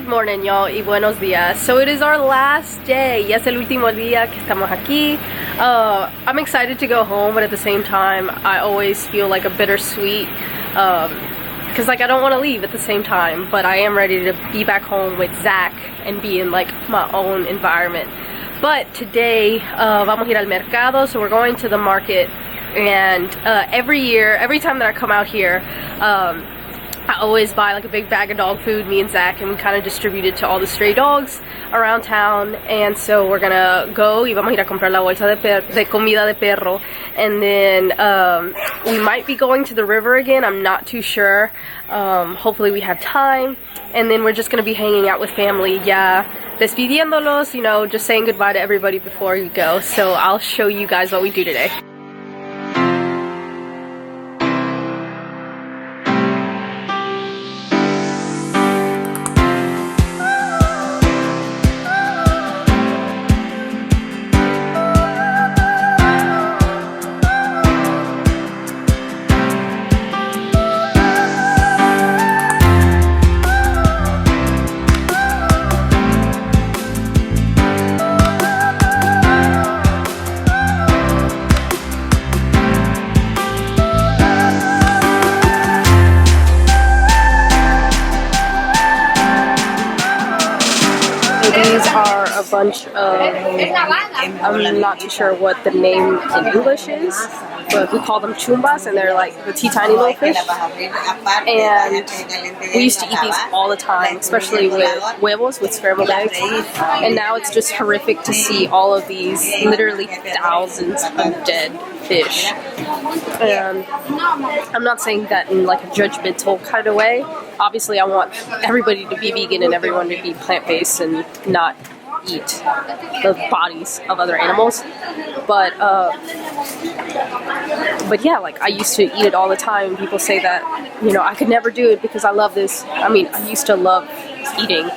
Good morning, y'all, y buenos días. So it is our last day. Ya es el último día que estamos aquí. I'm excited to go home, but at the same time, I always feel like a bittersweet, because like I don't want to leave at the same time, but I am ready to be back home with Zach and be in like my own environment. But today, vamos a ir al mercado, so we're going to the market, and every time that I come out here, I always buy like a big bag of dog food, me and Zach, and we kind of distribute it to all the stray dogs around town. And so we're gonna go y vamos a ir a comprar la bolsa de comida de perro, and then we might be going to the river again. I'm not too sure. Hopefully we have time, and then we're just gonna be hanging out with family, ya despidiéndolos, you know, just saying goodbye to everybody before we go. So I'll show you guys what we do today. These are a bunch of, I'm not too sure what the name in English is, but we call them chumbas, and they're like the tiny little fish. And we used to eat these all the time, especially with huevos, with scrambled eggs. And now it's just horrific to see all of these literally thousands of dead fish. And I'm not saying that in like a judgmental kind of way. Obviously I want everybody to be vegan and everyone to be plant-based and not eat the bodies of other animals, but yeah, like I used to eat it all the time. People say that, you know, I could never do it because I love this. I mean, I used to love eating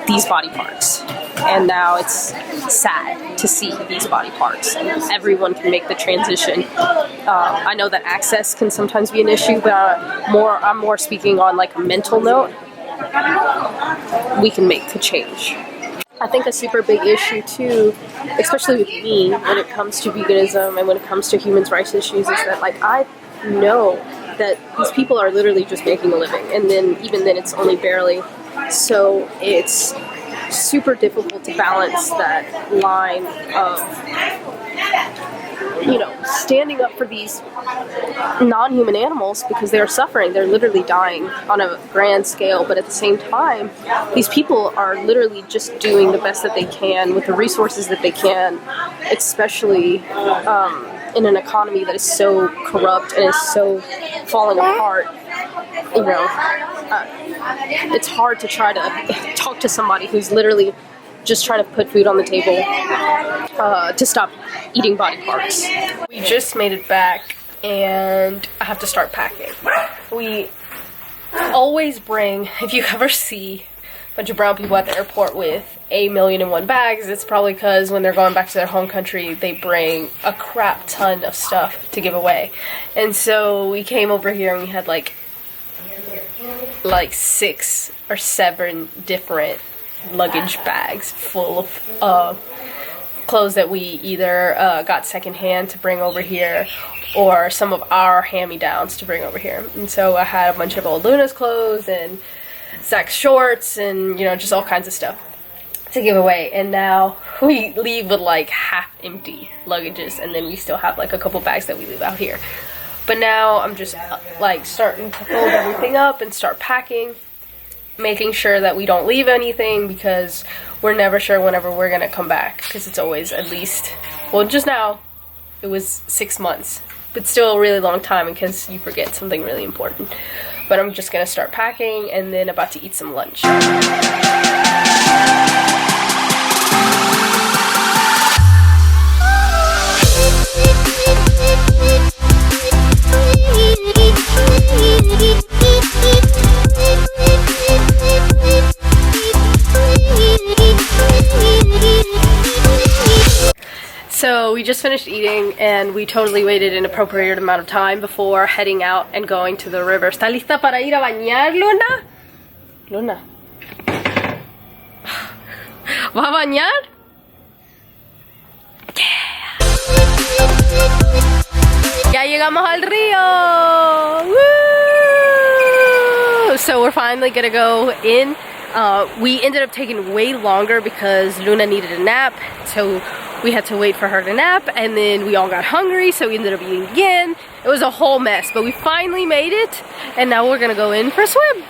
these body parts, and now it's sad to see these body parts. Everyone can make the transition. I know that access can sometimes be an issue, but I'm more speaking on like a mental note. We can make the change. I think a super big issue too, especially with me, when it comes to veganism and when it comes to human rights issues, is that like I know that these people are literally just making a living, and then even then it's only barely. So it's super difficult to balance that line of, you know, standing up for these non-human animals because they're suffering. They're literally dying on a grand scale, but at the same time, these people are literally just doing the best that they can with the resources that they can, especially in an economy that is so corrupt and is so falling apart. You know, it's hard to try to talk to somebody who's literally just trying to put food on the table to stop eating body parts. We just made it back and I have to start packing. We always bring, if you ever see a bunch of brown people at the airport with 1,000,001 bags, it's probably because when they're going back to their home country, they bring a crap ton of stuff to give away. And so we came over here and we had like 6 or 7 different luggage bags full of clothes that we either got secondhand to bring over here or some of our hand-me-downs to bring over here. And so I had a bunch of old Luna's clothes and Zach's shorts and, you know, just all kinds of stuff to give away. And now we leave with like half empty luggages, and then we still have like a couple bags that we leave out here. But now I'm just like starting to fold everything up and start packing, making sure that we don't leave anything because we're never sure whenever we're gonna come back, because it's always at least, well, just now it was 6 months, but still a really long time in case you forget something really important. But I'm just gonna start packing and then about to eat some lunch. So we just finished eating and we totally waited an appropriate amount of time before heading out and going to the river. ¿Está lista para ir a bañar, Luna? Luna. ¿Vas a bañar? Ya llegamos al río. Woo! So we're finally gonna go in. We ended up taking way longer because Luna needed a nap, so we had to wait for her to nap, and then we all got hungry, so we ended up eating again. It was a whole mess, but we finally made it, and now we're gonna go in for a swim.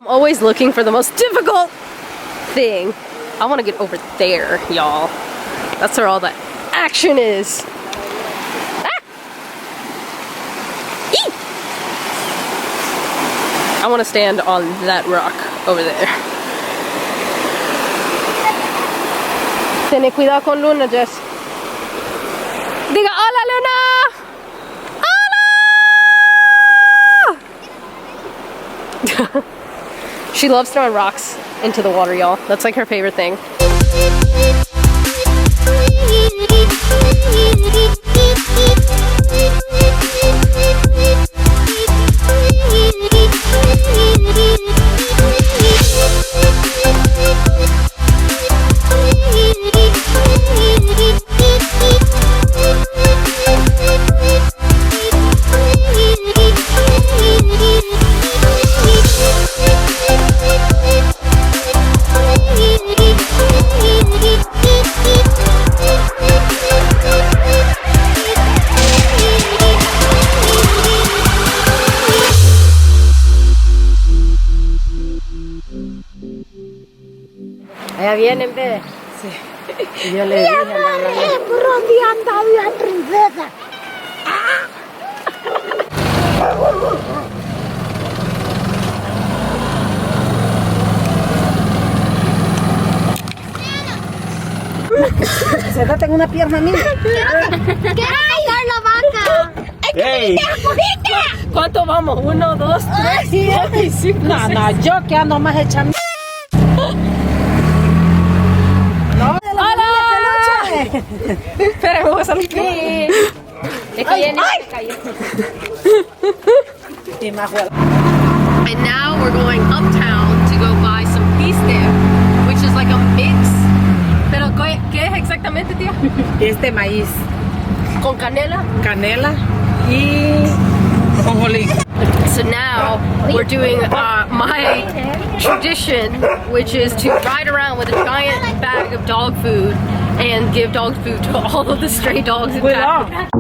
Always looking for the most difficult thing. I want to get over there, y'all. That's where all the action is. Ah! Eee! I want to stand on that rock over there. Ten cuidado con Luna, Jess. Diga hola, Luna. Hola. She loves throwing rocks into the water, y'all. That's like her favorite thing. Allá vienen, ve. Sí. Y yo le dije a la Siéntate en una pierna mía. ¡Quiero pasar la vaca! ¡Ey! ¿Cuánto vamos? 1, 2, 3, 4 y 5. No, yo que ando más hecha. No, ¡Hola! Espera, me voy a salir. And now we're going uptown to go buy some piste, which is like a mix. Pero ¿qué es exactamente, tía? Este maíz, Con canela. canela y ajonjolí. So now we're doing my tradition, which is to ride around with a giant bag of dog food and give dog food to all of the stray dogs in town.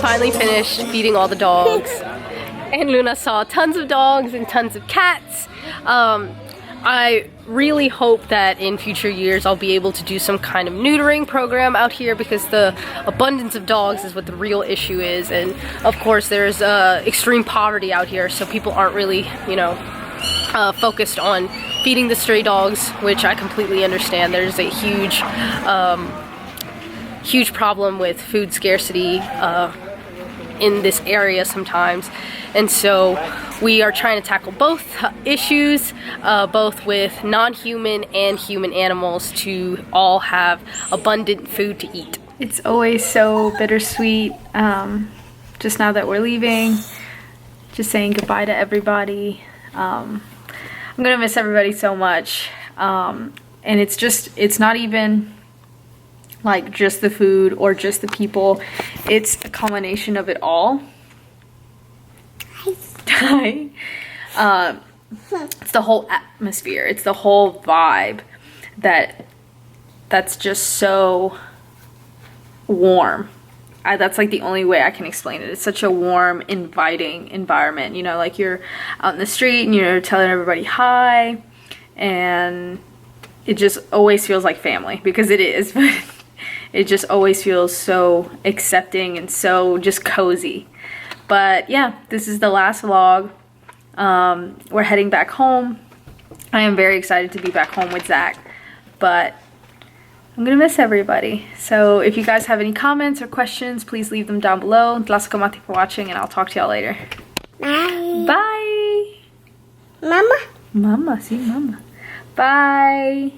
Finally finished feeding all the dogs, and Luna saw tons of dogs and tons of cats. I really hope that in future years I'll be able to do some kind of neutering program out here, because the abundance of dogs is what the real issue is, and of course there's extreme poverty out here, so people aren't really, you know, focused on feeding the stray dogs, which I completely understand. There's a huge problem with food scarcity in this area sometimes, and so we are trying to tackle both issues, both with non-human and human animals, to all have abundant food to eat. It's always so bittersweet, just now that we're leaving, just saying goodbye to everybody. I'm gonna miss everybody so much, and it's not even like just the food or just the people, it's a combination of it all. Hi. It's the whole atmosphere, it's the whole vibe that's just so warm. That's like the only way I can explain it. It's such a warm, inviting environment, you know, like you're out in the street and you're telling everybody hi, and it just always feels like family, because it is, but it just always feels so accepting and so just cozy. But yeah, this is the last vlog. We're heading back home. I am very excited to be back home with Zach, but I'm gonna miss everybody. So if you guys have any comments or questions, please leave them down below. Tlazocamahti for watching, and I'll talk to y'all later. Bye. Bye. Mama. Mama, see mama. Bye.